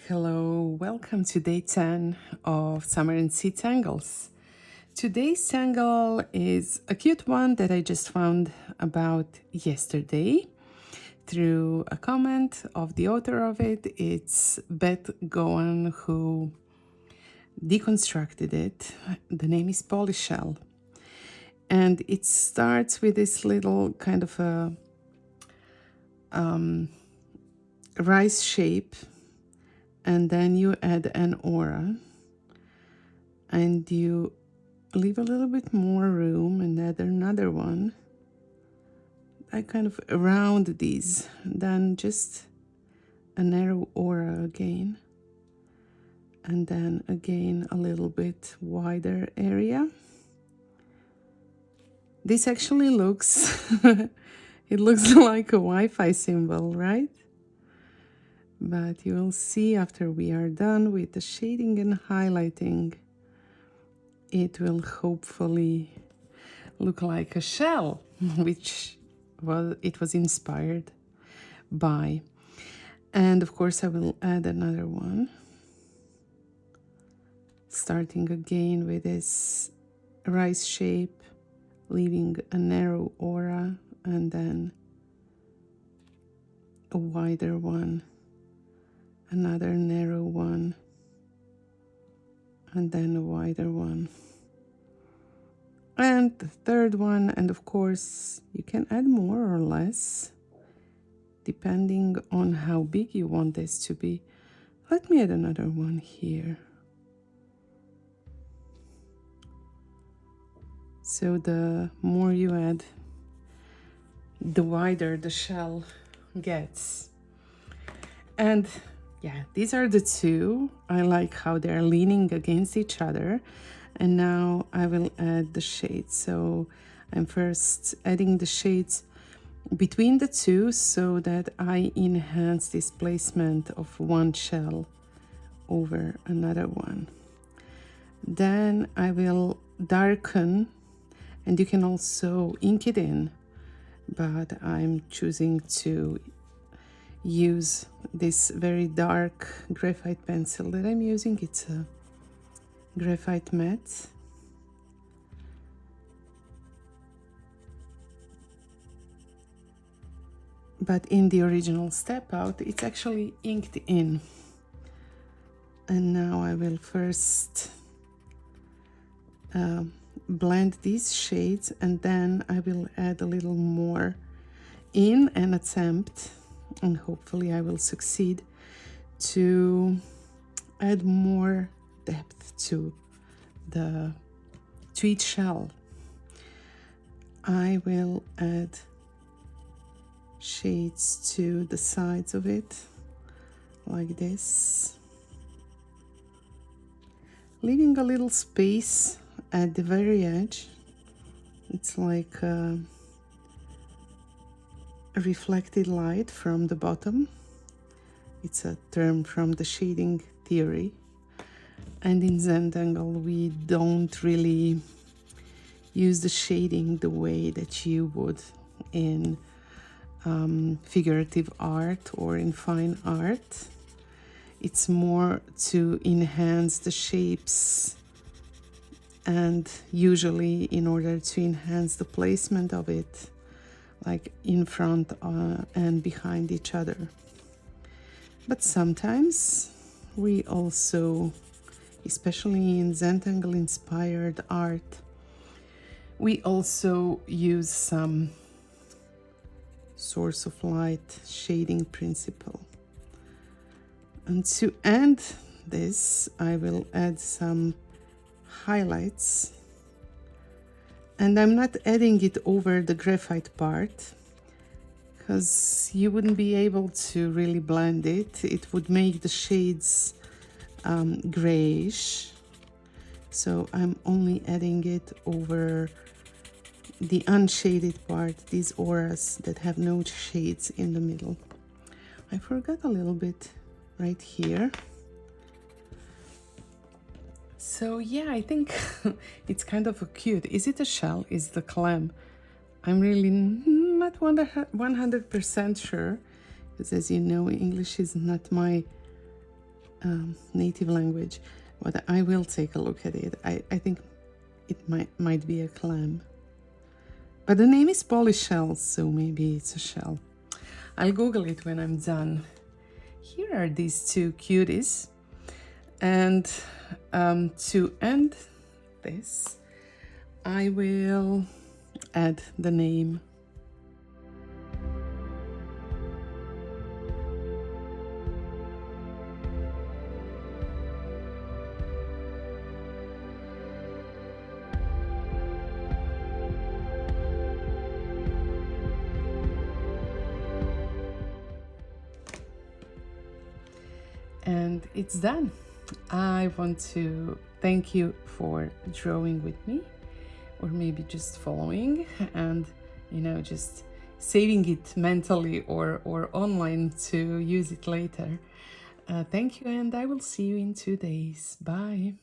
Hello, welcome to day 10 of Summer and Sea Tangles. Today's tangle is a cute one that I just found about yesterday through a comment of the author of it. It's Beth Gaughan who deconstructed it. The name is Polishel. And it starts with this little kind of a rice shape, and then you add an aura and you leave a little bit more room and add another one. I kind of round these, then just a narrow aura again, and then again a little bit wider area. This actually looks it looks like a Wi-Fi symbol, right? But you will see after we are done with the shading and highlighting, it will hopefully look like a shell, which it was inspired by. And of course I will add another one, starting again with this rice shape, leaving a narrow aura, and then a wider one, another narrow one, and then a wider one, and the third one. And of course you can add more or less depending on how big you want this to be. Let me add another one here. So the more you add, the wider the shell gets. And yeah, these are the two. I like how they're leaning against each other. And now I will add the shades. So I'm first adding the shades between the two so that I enhance this placement of one shell over another one. Then I will darken, and you can also ink it in, but I'm choosing to use this very dark graphite pencil that I'm using. It's a graphite matte. But in the original Step Out, it's actually inked in. And now I will first blend these shades, and then I will add a little more in and attempt, and hopefully I will succeed, to add more depth to each shell. I will add shades to the sides of it like this, leaving a little space at the very edge. It's like a reflected light from the bottom. It's a term from the shading theory. And in Zentangle, we don't really use the shading the way that you would in figurative art or in fine art. It's more to enhance the shapes, and usually in order to enhance the placement of it, like in front and behind each other. But sometimes we also, especially in Zentangle inspired art, we also use some source of light shading principle. And to end this, I will add some highlights, and I'm not adding it over the graphite part because you wouldn't be able to really blend it. It would make the shades grayish. So I'm only adding it over the unshaded part, these auras that have no shades in the middle. I forgot a little bit right here. So yeah, I think it's kind of cute. Is it a shell? Is it a clam? I'm really not 100% sure, because as you know, English is not my native language, but I will take a look at it. I think it might be a clam. But the name is Polishel, so maybe it's a shell. I'll Google it when I'm done. Here are these two cuties. And to end this, I will add the name. And it's done. I want to thank you for drawing with me, or maybe just following and, you know, just saving it mentally or online to use it later. Thank you, and I will see you in 2 days. Bye.